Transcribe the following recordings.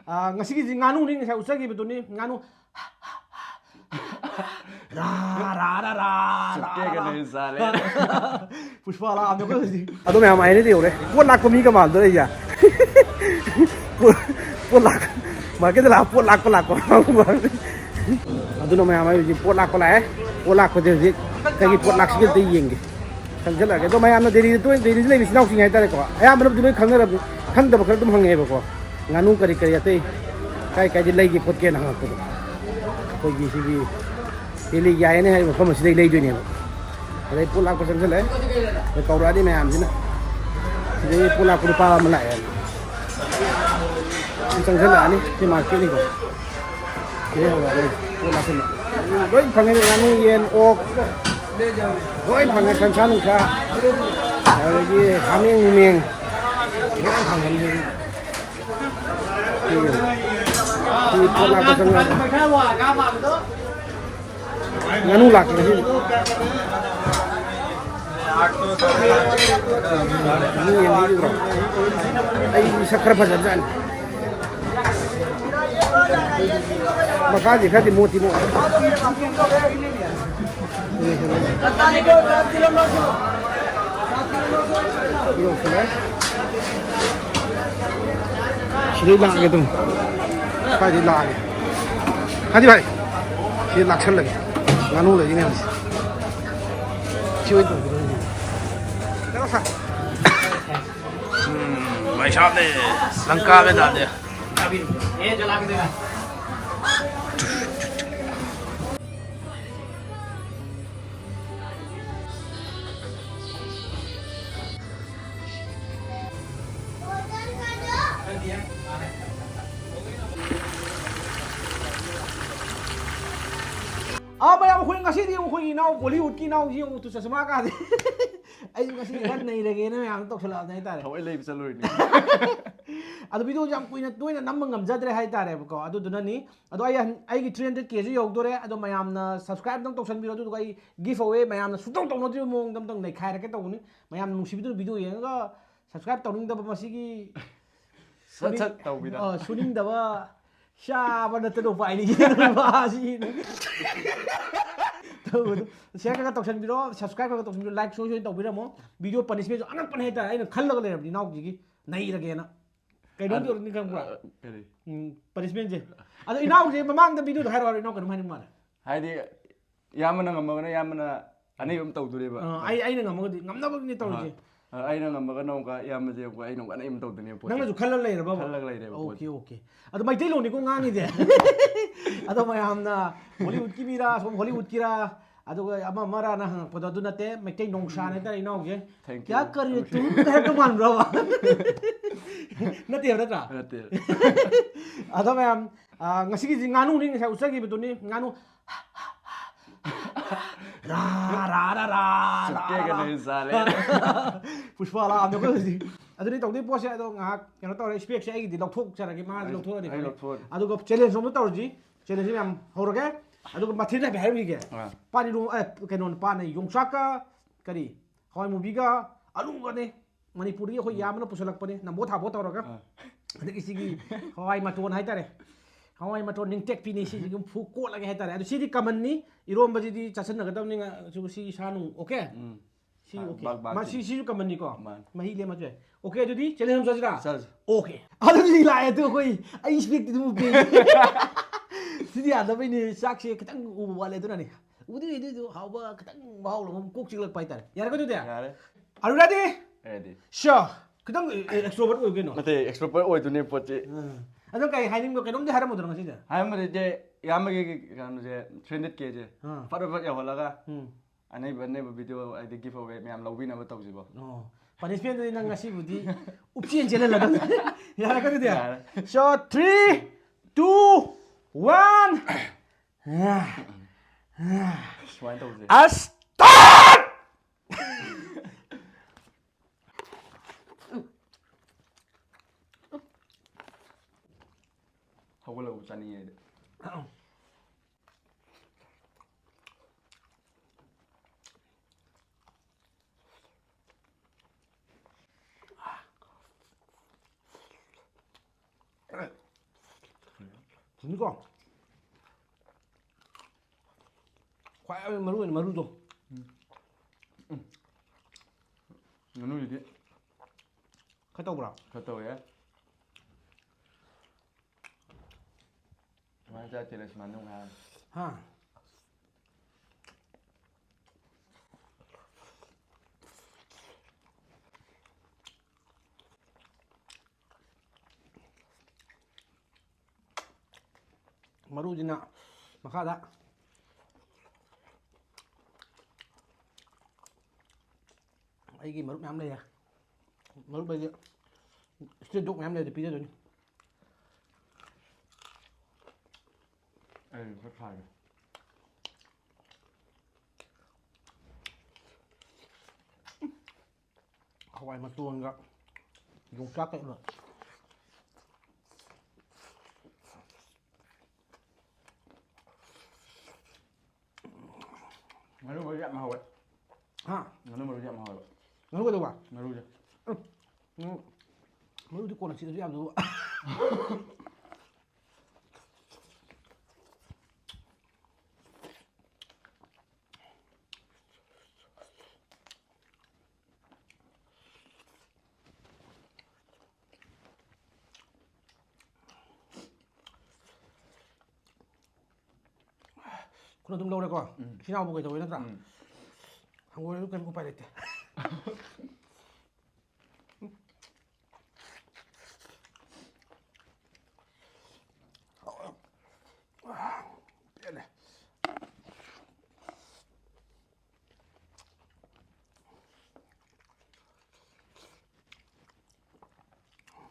ngasi gi nganu ni ngasa usagi betul ni nganu ra ra ra ra Sukke ka nahi sale. Pushpa वाला आप देखो अदो मैं हम आए नहीं दे रहे वो लाख को मी का माल दो या वो लाख मार्केट ला वो लाख को अदो मैं हमारे जी वो लाख को लाए वो लाख को दे कहीं वो लाख से दे येंगे खंजल लगे तो मैं हमने देरी ले बिस्ना उसी है तारे को या मतलब तुम्हें खंगर खंग दब कर तुम हंगे बको गानू करी करी आते काय काय ले की पोत के ना को कोई किसी की ये याय ने है मफम से ले दो ने अरे पुला को संग ले तो कौरा दी मैं आमजी ना ये पुला को पा म लाए संग ले आनीที่मार्केटนี่ก็ये हो गया पुला से rồi phang cái nganu yen ok rồi phang cái san nu kha rồi cái haming mieng rồi phang cáiที่pula ko sang nganu lak ni ini yang ini bro ay sakar pasan makanya kati moti mo Sini lang gitu, kadi lang, kadi bay, ini laksan lagi, nganu lagi ni habis, cuy itu, terus ah, Maisha ne Lanka में डाल दिया. ये जला के देगा. मैं अब खुद ngasi di खुद नाव बॉलीवुड की नाव जी तो चश्मा का दे आई ngasi kan नहीं लगे ना हम तो चला नहीं तारे Thawai lay bisa loy ni. अदो वीडियो जम कुइना तोइना नम ngमजद्रे हाय तारे बको अदो दुननी अदो आई गी 300 के जी योगदोरे अदो मयामना सब्सक्राइब दंग तोसन बिरो अदो आई गिव अवे मयामना सुतंग तोनो दियो मोंग दम तंग नै खायरा के तोनी मयाम नुसी वीडियो येंगा सब्सक्राइब तोनिंग दब मसीगी Sat tau bida. सुनिंग दबा शाबा नतनो पाइनी की बासी शेयर करके तौसन बिरो सब्सक्राइब करके तौसन बिरो लाइक शो तौ बिरमो वीडियो पनिशमेंट जो अनक पने ता आइना खल्लग लेरबनी नाउ जी नहीं लगे ना कइनो दियो नि खंबरा पनिशमेंट जे अदो इनाउ जे ममांग द वीडियो हाइरो इनाउ कन मानि माने Haidi yamana ngamagana yamana ani am tawdureba. आई आइना ngमगदि ngमनबगनि तौजे Aina ngamagana ka yamaje ko aina kan im tawduni po. नंगना जो खल्लग लेरबा Khallag laireba. ओके ओके अदो माइते लोनि को ngangi de अदो मयामना बॉलीवुड की मीरा सोम हॉलीवुड की रा अदो अमा मरा ना पदो दु नते मैते नोंसा ने तारे इनाउ जे क्या कर तू कह तो मान रहा नते रता अदो ma'am ngasi gi nganu ni ngasa usagi betul ni nganu ra ra ra ra Sukke ka nahi sale. Pushpa वाला आप देखो अदुनी तौदी पोसे अदो ngak keno tawre speak se ai di lokthok charagi ma lokthok ni adu go challenge som tawji challenge ma'am horage adu go mathina be harbi ge pani ru keno pa ne yongchaka kari hoi movie ga alu ga ne manipuri hoi yamna pusalak pane nambo thabo tawraga adiki sigi hoi maton hai tare hoi maton ning tek pini si gum fu ko lagi hai tare adu si di kaman ni irom baji di chasan na gadam ni su si sanu okay si okay ma si kaman ni ko mahi le ma je okay adu di challenge hum sajra okay adu di la ya tu koi ai speak tu be si di ada be ni sak se ketang u wale tu na ni udi di hau ba ketang mau lo kok chik lak pai tare yar ko tu de are you ready Ready. sure ketang extrovert oi ke no Mate expert oi duni poche. अदो कई हाइनिंग को केनोम दे हरम उदरंग सिदा Hai mare je yamage kan je 300 ke je. Faro fa ya holaga. Anai banne video ai de give away me am lobby na batau jibo. No punishment दे नंग सी बुदी उपचियन चले लगा यार कर दे so 3 2 1 Swain tau je. Start Hawala uchani ye. 이거 과연 마루도 누누이디 갔다 오라. 갔다 오야. 맞아, 제레스 만능 한. 하. 마루지나 마카다. 이게 마루 냠 đây à. Ma루 bây giờ xuyên đục 냠 đây thì bây giờ rồi. rất hay. Không ai mà tuôn cả. Dùng chắc cái rồi. Maru baru jam mahal. Ha. Maru baru jam mahal. Maru đâu à? Maru je. Maru thì con là chị nó rồi. 그럼 좀 넣으래 거. 지나고 보게 더 이랬다. 한국에 이렇게 먹고 봐야 돼. 빼네.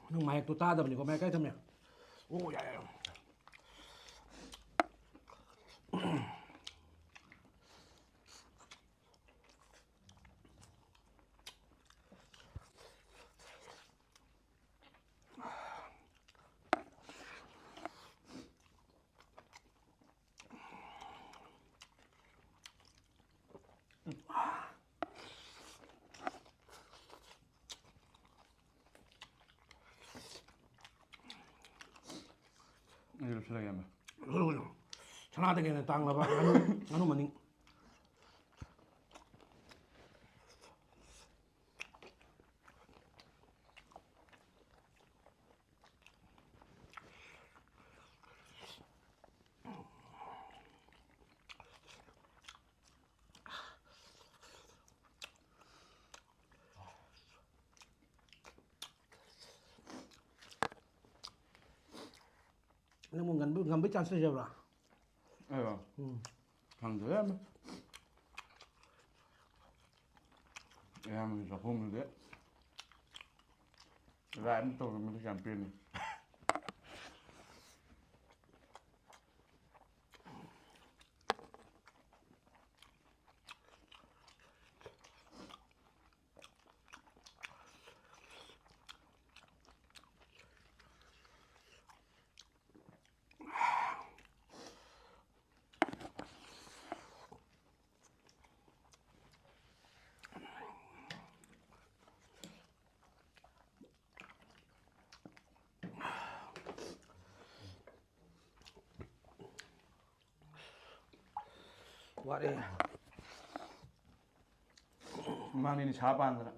Nhưng mày tụi ta đập thì có mấy cái thầm nhỉ? Ôi dạ. 이거 필요해 봐. 그러고 전화되게는 딱 나봐. 안 오면 nhưng mà ngắn bít chăn sợi rồi. Eyvah. Kandı ya mı? Yani Japon'da da. Ryan to mình champion. Vậy Mang đi chả bàn rồi.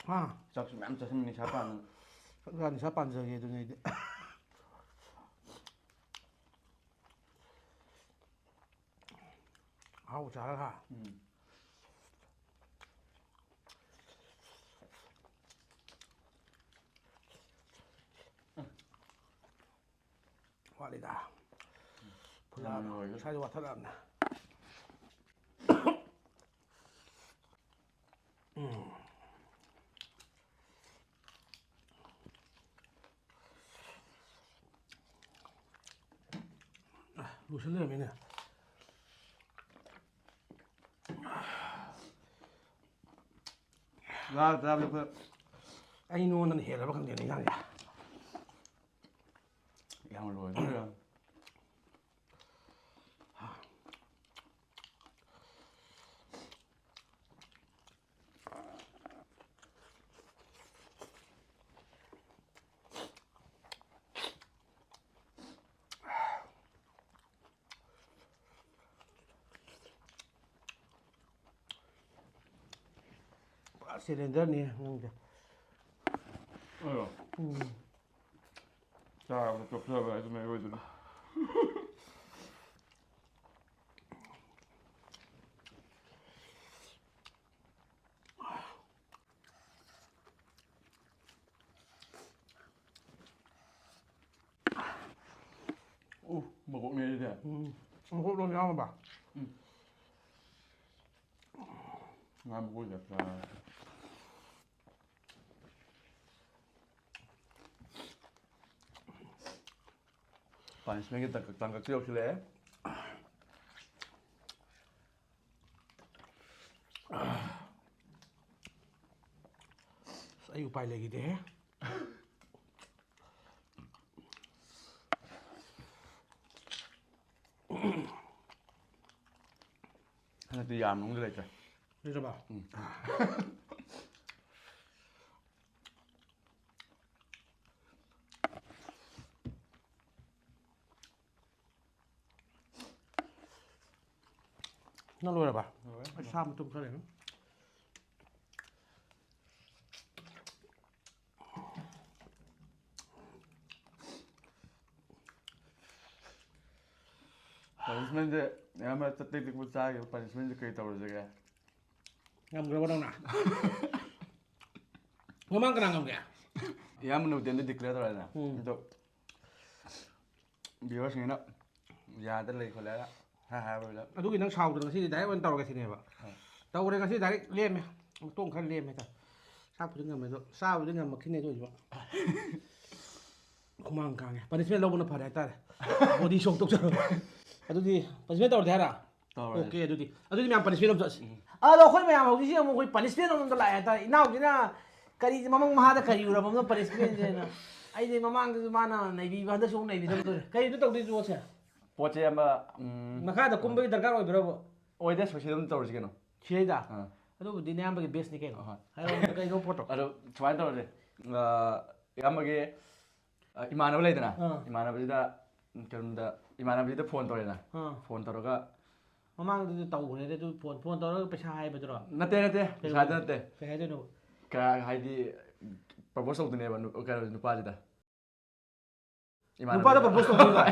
ha. Chắc mẹ chắc mình chả bàn. Gần sắp bàn giờ gì tụi này. Hao chả ha. Vậy đã. Sai rồi thật là. 무슨 내면이네. Ra được rồi. Anh nuôi nó hiểu là không thể này nhỉ. Yang rồi thôi. ꯁꯤꯂꯤꯟꯗꯔꯅꯤ ꯅꯪꯁꯦ ꯆꯥꯕꯗ ꯆꯣꯞꯊꯕ ꯍꯥꯏꯁꯨ ꯃꯩ ꯑꯣꯏꯗꯣꯏꯅꯤ ꯃꯀꯣꯛꯅꯦ ꯑꯗꯨꯗꯤ ꯃꯀꯣꯛ ꯂꯣꯝ ꯌꯥꯎꯔꯕ ꯉꯥ ꯃꯀꯣꯛ ꯆꯠꯄ ꯄꯥꯅꯤꯁꯃꯦꯟꯒꯤ ꯇꯥꯡꯀꯛꯁꯨ ꯌꯧꯁꯤꯜꯂꯛꯑꯦ ꯑꯩ ꯎꯄꯥꯏ ꯂꯩꯈꯤꯗꯦꯍꯦ ꯍꯟꯗꯛꯇꯤ ꯌꯥꯝ ꯃꯅꯨꯡꯗ ꯂꯩꯇ꯭ꯔꯦ ꯂꯩꯇ꯭ꯔꯕ ꯅꯪ ꯂꯣꯏꯔꯕ ꯑꯩ ꯁꯥ ꯃꯇꯨꯝ ꯈꯔ ꯂꯩꯅꯤ ꯄꯥꯅꯤꯁꯃꯦꯟꯁꯦ ꯑꯌꯥꯝꯕ ꯇꯦꯛ ꯇꯦꯛꯄ ꯆꯥꯈꯤꯕ ꯄꯥꯅꯤꯁꯃꯦꯟꯁꯦ ꯀꯔꯤ ꯇꯧꯔꯁꯤꯒꯦ ꯉꯝꯈ꯭ꯔꯕ ꯅꯪꯅ ꯃꯃꯥꯡ ꯀꯅꯥ ꯉꯝꯒꯦ ꯏꯌꯥꯝꯕꯅ ꯍꯣꯇꯦꯜꯗ ꯗꯤꯀ꯭ꯂꯦꯌꯔ ꯇꯧꯔꯦꯗꯅ ꯑꯗꯣ ꯚꯤꯌꯨꯋꯔꯁꯤꯡꯅ ꯌꯥꯗ ꯂꯩ ꯈꯣꯠꯂꯦꯅ ꯍꯥꯏꯕꯗ ꯑꯗꯨꯒꯤ ꯅꯪ ꯁꯥꯎꯗꯅ ꯉꯁꯤꯗꯤ ꯗꯥꯏꯔꯦꯛ ꯑꯣꯏꯅ ꯇꯧꯔꯒꯦ ꯁꯤꯅꯦꯕ ꯇꯧꯔꯦ ꯉꯁꯤ ꯗꯥꯏꯔꯦꯛ ꯂꯦꯝꯃꯦ ꯃꯇꯣꯡ ꯈꯔ ꯂꯦꯝꯃꯦ ꯍꯥꯏꯇꯥꯔꯦ ꯆꯥꯛꯄꯨꯗꯤ ꯉꯝꯃꯦ ꯑꯗꯣ ꯆꯥꯕꯨꯗꯤ ꯉꯝꯃꯛꯈꯤꯅꯦ ꯑꯗꯨ ꯑꯣꯏꯁꯨ ꯈꯨꯃꯥꯡ ꯀꯥꯡꯉꯦ ꯄꯅꯤꯁꯃꯦꯟ ꯂꯧꯕꯅ ꯐꯔꯦ ꯍꯥꯏꯇꯥꯔꯦ ꯕꯣꯗꯤ ꯁꯣꯛ ꯇꯧꯖꯔꯣ ꯑꯗꯨꯗꯤ ꯄꯅꯤꯁꯃꯦꯟ ꯇꯧꯔꯗꯤ ꯍꯥꯏꯔ ꯑꯣꯀꯦ ꯑꯗꯨꯗꯤ ꯃꯌꯥꯝ ꯄꯅꯤꯁꯃꯦꯟ ꯑꯃ ꯆꯠꯁꯤ ꯑꯗꯣ ꯑꯩꯈꯣꯏ ꯃꯌꯥꯝ ꯍꯧꯖꯤꯛꯁꯤ ꯑꯃꯨꯛ ꯑꯩꯈꯣꯏ ꯄꯅꯤꯁꯃꯦꯟ ꯑꯃꯗ ꯂꯥꯛꯑꯦ ꯍꯥꯏꯇꯥꯔꯦ ꯏꯅꯥꯎꯁꯤꯅ ꯀꯔꯤ ꯃꯃꯪ ꯃꯍꯥꯗ ꯀꯔꯤ ꯎꯔꯕꯅꯣ ꯄꯅꯤꯁꯃꯦꯟꯁꯦꯅ ꯑꯩꯗꯤ ꯃꯃꯥꯡꯗꯁꯨ ꯃꯥꯅ ꯅꯩꯕꯤꯕ ꯍꯟꯗꯛꯁꯨ ꯑꯃꯨꯛ ꯅꯩꯕꯤꯗꯕ ꯇꯧꯔꯦ ꯀꯔꯤꯗ ꯇꯧꯗꯣꯏꯁꯤ ꯄꯣꯠꯁꯦ ꯄꯣꯠꯁꯦ ꯑꯃ ꯃꯈꯥꯗ ꯀꯨꯝꯕꯒꯤ ꯗꯔꯀꯥꯔ ꯑꯣꯏꯕ꯭ꯔꯕ ꯑꯣꯏꯗꯦ ꯁꯣꯏꯁꯤꯗ ꯑꯗꯨꯝ ꯇꯧꯔꯁꯤ ꯀꯩꯅꯣ ꯁꯤꯗꯩꯗ ꯑꯗꯨꯕꯨꯗꯤ ꯅꯌꯥꯝꯕꯒꯤ ꯕꯦꯁꯅꯤ ꯀꯩꯅꯣ ꯍꯥꯏꯔꯛꯑꯣ ꯀꯩꯅꯣ ꯄꯣꯠꯇꯣ ꯑꯗꯣ ꯁꯨꯃꯥꯏꯅ ꯇꯧꯔꯁꯦ ꯏꯌꯥꯝꯕꯒꯤ ꯏꯃꯥꯟꯅꯕ ꯂꯩꯗꯅ ꯏꯃꯥꯟꯅꯕꯁꯤꯗ ꯀꯩꯅꯣꯗ ꯏꯃꯥꯟꯅꯕꯁꯤꯗ ꯐꯣꯟ ꯇꯧꯔꯦꯅ ꯐꯣꯟ ꯇꯧꯔꯒ ꯃꯃꯥꯡꯗꯁꯨ ꯇꯧꯈ꯭ꯔꯦ ꯑꯗꯨ ꯐꯣꯟ ꯇꯧꯔꯒ ꯄꯩꯁꯥ ꯍꯥꯏꯕꯗꯨꯔꯣ ꯅꯠꯇꯦ ꯄꯩꯁꯥꯗ ꯅꯠꯇꯦ ꯀꯩ ꯍꯥꯏꯗꯣꯏꯅꯣ ꯍꯥꯏꯗꯤ ꯄ꯭ꯔꯄꯣꯁ ꯇꯧꯗꯣꯏꯅꯦꯕ ꯀꯩꯅꯣ ꯅꯨꯄꯥꯁꯤꯗ ꯅꯨꯄꯥꯗ ꯄ꯭ꯔꯄꯣꯁ ꯇꯧꯗꯣꯏꯕ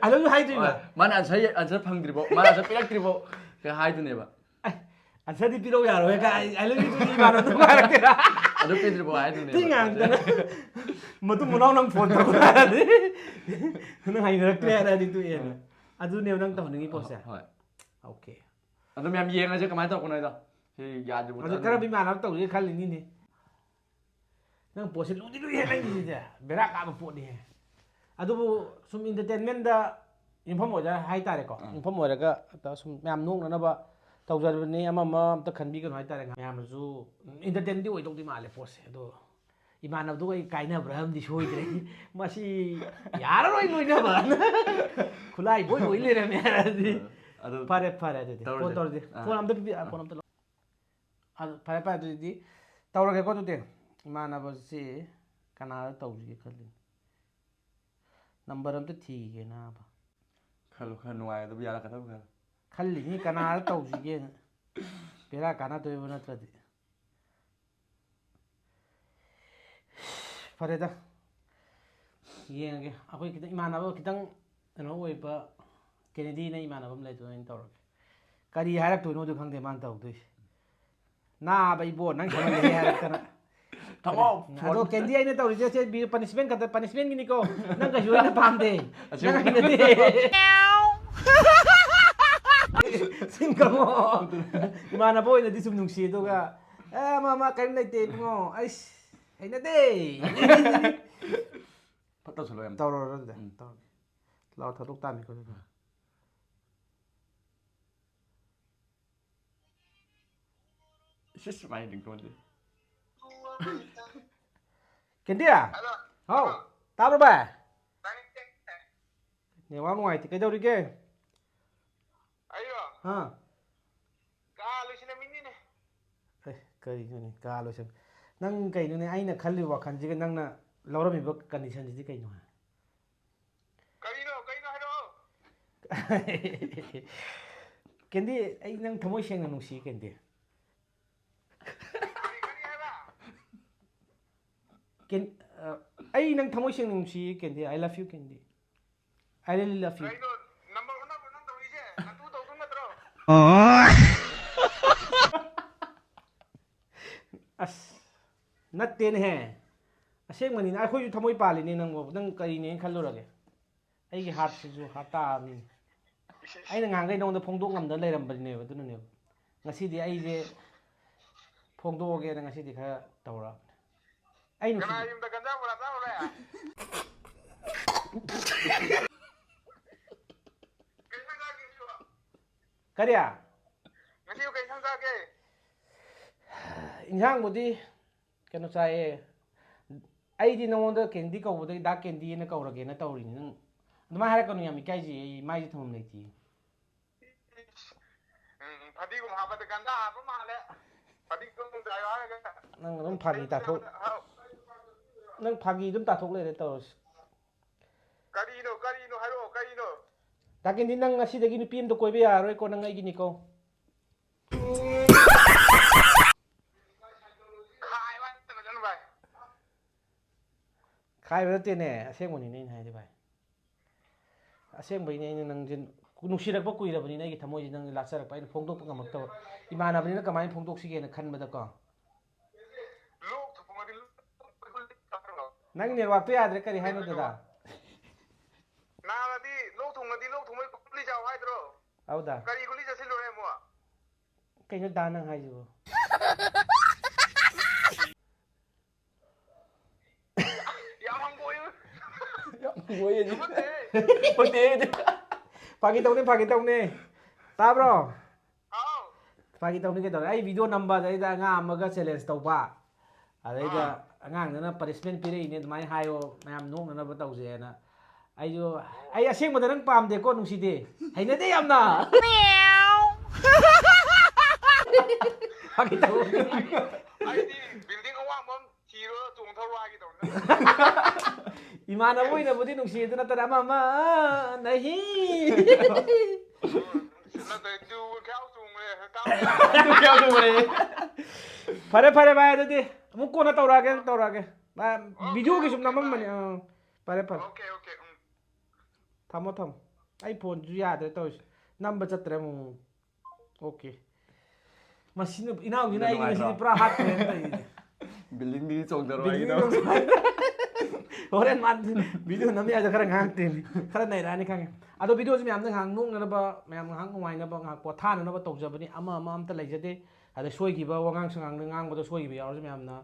ꯑꯗꯨ ꯍꯥꯏꯗꯣꯏꯕ ꯃꯥꯅ ꯑꯟꯁꯔ ꯐꯪꯗ꯭ꯔꯤꯕꯣ ꯃꯥꯅ ꯑꯟꯁꯔ ꯄꯤꯔꯛꯇ꯭ꯔꯤꯕꯣ ꯍꯥꯏꯗꯣꯏꯅꯦꯕ ꯑꯟꯁꯔꯗꯤ ꯄꯤꯔꯧ ꯌꯥꯔꯣꯏ ꯑꯥꯏ ꯂꯚ ꯌꯨ ꯇꯨꯗꯤ ꯏꯃꯥꯟꯅꯕ ꯍꯥꯏꯔꯛꯀꯦꯔꯥ ꯑꯗꯨ ꯄꯤꯗ꯭ꯔꯤꯕꯣ ꯍꯥꯏꯗꯣꯏꯅꯦꯕ ꯇꯤ ꯉꯥꯡꯗꯅ ꯃꯇꯨꯡ ꯃꯅꯥꯎ ꯅꯪ ꯐꯣꯟ ꯇꯧꯔꯛꯄ ꯍꯥꯏꯔꯗꯤ ꯅꯪ ꯍꯩꯅꯔꯛꯇ꯭ꯔꯦ ꯍꯥꯏꯔꯗꯤ ꯇꯣꯛꯑꯦꯅ ꯑꯗꯨꯅꯦꯕ ꯅꯪ ꯇꯧꯍꯟꯅꯤꯡꯉꯤ ꯄꯣꯠꯁꯦ ꯍꯣꯏ ꯑꯣꯀꯦ ꯑꯗꯨ ꯃꯌꯥꯝ ꯌꯦꯡꯉꯁꯦ ꯀꯃꯥꯏꯅ ꯇꯧꯔꯛꯄꯅꯣꯗꯣ ꯁꯤ ꯌꯥꯗ꯭ꯔꯤꯕꯣ ꯑꯗꯨ ꯈꯔ ꯏꯃꯥꯟꯅꯕ ꯇꯧꯁꯦ ꯈꯜꯂꯤꯅꯤꯅꯦ ꯅꯪ ꯄꯣꯠꯁꯦ ꯂꯨꯗꯤ ꯂꯨꯏꯍꯦ ꯅꯪꯒꯤꯁꯤꯗꯤ ꯕꯦꯔꯥ ꯀꯥꯕ ꯄꯣꯠꯅꯤꯍꯦ ꯑꯗꯨꯕꯨ ꯁꯨꯝ ꯏꯟꯇꯔꯇꯦꯟꯃꯦꯟꯗ ꯌꯨꯝꯐꯝ ꯑꯣꯏꯖ ꯍꯥꯏꯇꯥꯔꯦꯀꯣ ꯌꯨꯝꯐꯝ ꯑꯣꯏꯔꯒ ꯁꯨꯝ ꯃꯌꯥꯝ ꯅꯣꯛꯅꯅꯕ ꯇꯧꯖꯔꯕꯅꯤ ꯑꯃ ꯑꯝꯇ ꯈꯟꯕꯤꯒꯅꯨ ꯍꯥꯏꯇꯥꯔꯦ ꯃꯌꯥꯝꯅꯁꯨ ꯏꯟꯇꯔꯇꯦꯟꯗꯤ ꯑꯣꯏꯗꯧꯗꯤ ꯃꯥꯜꯂꯦ ꯄꯣꯠꯁꯦ ꯑꯗꯣ ꯏꯃꯥꯟꯅꯕꯗꯨꯒ ꯑꯩ ꯀꯥꯏꯅꯕ꯭ꯔꯥ ꯑꯃꯗꯤ ꯁꯣꯏꯗ꯭ꯔꯦ ꯃꯁꯤ ꯌꯥꯔꯔꯣꯏ ꯂꯣꯏꯅꯕ ꯈꯨꯠꯂꯥꯏ ꯕꯣꯏ ꯑꯣꯏ ꯂꯩꯔꯝꯃꯦ ꯍꯥꯏꯔꯗꯤ ꯐꯔꯦ ꯑꯗꯨꯗꯤ ꯐꯣꯟ ꯇꯧꯔꯗꯤ ꯐꯣꯟ ꯑꯝꯇ ꯐꯣꯟ ꯑꯝꯇ ꯑꯗꯨ ꯐꯔꯦ ꯑꯗꯨꯗꯤ ꯇꯧꯔꯒꯦꯀꯣ ꯑꯗꯨꯗꯤ ꯏꯃꯥꯟꯅꯕꯁꯤ ꯀꯅꯥꯗ ꯇꯧꯁꯤꯒꯦ ꯈꯜꯂꯤ ꯅꯝꯕꯔ ꯑꯝꯇ ꯊꯤꯒꯦ ꯅꯥꯕ ꯈꯔ ꯅꯨꯡꯉꯥꯏꯒꯗꯕ ꯌꯥꯔꯛꯀꯗꯕ ꯈꯔ ꯈꯜꯂꯤꯅꯤ ꯀꯅꯥꯗ ꯇꯧꯁꯤꯒꯦꯅ ꯕꯦꯔꯥ ꯀꯥꯟꯅꯗꯣꯏꯕ ꯅꯠꯇ꯭ꯔꯗꯤ ꯐꯔꯦꯗ ꯌꯦꯡꯉꯒꯦ ꯑꯩꯈꯣꯏ ꯈꯤꯇꯪ ꯏꯃꯥꯟꯅꯕ ꯈꯤꯇꯪ ꯀꯩꯅꯣ ꯑꯣꯏꯕ ꯀꯦꯅꯦꯗꯤꯅ ꯏꯃꯥꯟꯅꯕ ꯑꯃ ꯂꯩꯗꯣ ꯑꯩꯅ ꯇꯧꯔꯒꯦ ꯀꯔꯤ ꯍꯥꯏꯔꯛꯇꯣꯏꯅꯣꯗꯤ ꯈꯪꯗꯦ ꯃꯥꯅ ꯇꯧꯗꯣꯏꯁꯦ ꯅꯥꯕ ꯏꯕꯣ ꯅꯪ ꯁꯥꯟꯅꯒꯦ ꯍꯥꯏꯔꯛꯇꯅ ꯑꯗꯣ ꯀꯦꯟꯗꯤ ꯑꯩꯅ ꯇꯧꯔꯤꯁꯦ ꯄꯅꯤꯁꯃꯦꯟ ꯈꯛꯇ ꯄꯅꯤꯁꯃꯦꯟꯒꯤꯅꯤꯀꯣ ꯅꯪ ꯀꯩꯁꯨ ꯑꯩꯅ ꯄꯥꯝꯗꯦ ꯅꯪ ꯍꯩꯅꯗꯦ ꯁꯤꯡꯀꯃꯣ ꯏꯃꯥꯟꯅꯕ ꯑꯣꯏꯅꯗꯤ ꯁꯨꯝ ꯅꯨꯡꯁꯤ ꯑꯗꯨꯒ ꯃꯥ ꯀꯔꯤꯝ ꯂꯩꯇꯦ ꯏꯕꯨꯡꯉꯣ ꯑꯩꯁ ꯍꯩꯅꯗꯦ ꯇꯧꯁꯜꯂꯣ ꯌꯥꯝ ꯇꯧꯔꯣ ꯑꯗꯨꯗꯤ ꯇꯧꯔꯒꯦ ꯂꯥꯎ ꯊꯥꯗꯣꯛ ꯇꯥꯃꯤꯀꯣ ꯑꯗꯨꯗꯤ ꯁꯨꯃꯥꯏꯅ ꯂꯤꯡꯇꯣꯟꯁꯦ ꯀꯦꯟꯗꯤ ꯍꯥꯎ ꯇꯥꯕ꯭ꯔꯣ ꯚꯥꯏ ꯅꯦꯠꯋꯥꯛ ꯅꯨꯡꯉꯥꯏꯇꯦ ꯀꯩꯗꯧꯔꯤꯒꯦ ꯑꯩꯔꯣ ꯑꯥ ꯀꯥ ꯂꯣꯏꯁꯤꯜꯂꯝꯃꯤꯅꯤꯅꯦ ꯀꯔꯤꯅꯣꯅꯦ ꯀꯥ ꯂꯣꯏꯁꯟ ꯅꯪ ꯀꯩꯅꯣꯅꯦ ꯑꯩꯅ ꯈꯜꯂꯤꯕ ꯋꯥꯈꯜꯁꯤꯒ ꯅꯪꯅ ꯂꯧꯔꯝꯃꯤꯕ ꯀꯟꯗꯤꯁꯟꯁꯤꯗꯤ ꯀꯩꯅꯣ ꯀꯩꯅꯣ ꯍꯥꯏꯔꯛꯑꯣ ꯀꯦꯟꯗꯤ ꯑꯩ ꯅꯪ ꯊꯃꯣꯏ ꯁꯦꯡꯅ ꯅꯨꯡꯁꯤ candy ken ai nang thamoi seng nungsi Candy I love you Candy I really love you Kaido, number one na nang tawise. Natu daw tong natro. as natten he aseng mani na khoi thamoi pali ni nang kari ne khallurage ai gi heart se ju hata ni ai na ngang gai nong da phongdok ngam da leiram bari ne ba ne ngasi di ai je phongdok ge na ngasi di kha tawra ai nu Kana yung dagan wala ta wala ya. Kaisan ka ke siwa. kariya Ngasi yung kaisan ka ke. injang budi keno chae ai di nong da Candy ko budi da Candy na ko rage na tawri ni nang duma hara kanu yami kai ji mai ji thom nei ti Padi ko ha ba dagan da pa ma le. Padi ko da ya ga. nang dum phagi ta thok nang phagi dum ta thok le de taw Karino haro karino. da Candy nang ngasi dagi ni pim to koi be ya roi ko nang ai gi ni ko Khai wa ta jan bai. khai ba te ne aseng moni nei hai de bai aseng bai nei nang jin nungsirak ba kuira bani nei gi thamoi ji nang lacharak pai phong dok pa mak taw imana bani na kamai phong dok si ge na khan ba da ko Look to pumadi look. nang ne wa pe adre kari hai no da Na di look thong mai kuli jaw hai dro. au da Kari kuli ja silu re mo. kai no da nang hai ju Ya mang boy. Gue ya Putih. putih pagi tau ne tabro Au. pagi tau ni ke dor ai video number dai da nga amaga challenge tau ba adai da angang na punishment pire ine mai hayo mayam nong na ba tau je na ai jo ai aseng ba nang pam de ko nung si de hai na de yam na pagi tau Ai di building awang mom hero chung thau ra gi dong. imana boy na budi nung si de na ta ma nahi Na de du khao chung le ka. tu kya tu mare fare bhai adadi amuk ko na taurage ba video ki sum namam mani fare Okay. thamo ai phone ju ya de to number chatre mu okay machine inaw ni ai ni pura hat pen tai building ni chong daro ai do horen man video nami aja khara ngang tin khara nai rani khang ado video ji myam nang nung na ba myam hang ngwai na ba nga po tha na ba tawjabani ama am ta laijade ada soi gi ba wangang sangang ngang ba soi gi ba yaw ji myam na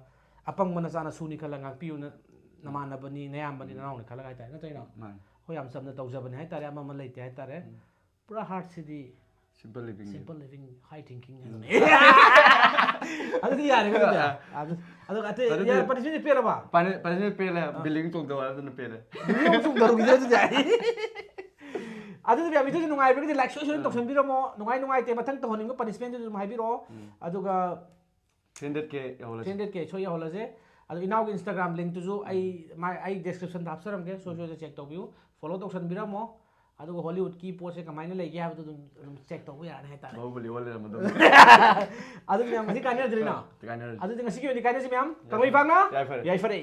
apang mana sana suni khala ngang piu na namana bani nayam bani naw ni khala kai tai na tai na ho yam sam na tawjabani hai tare ama man leite hai tare pura heart si di simple living high thinking adu di yare ka adu ate ya punishment pe ba pane pe la building chong daro na pe la video chung daru gi je jai adu bi abi tu nungai bi like social to sen biro mo nungai te mathang to honing punishment ju mai biro adu ga 300k yahola 300k so ya hola je adu inaw Instagram link tu ju ai description da apsaram ge social check to view follow to sen biro mo adu Hollywood ki pose ka maine legi ha tu check to ya na ta bahubali wala na mado adu mi am ngasi kanya jrina kana adu ngasi ki ni kanya si mi am kamai panga Yai fare. yai fare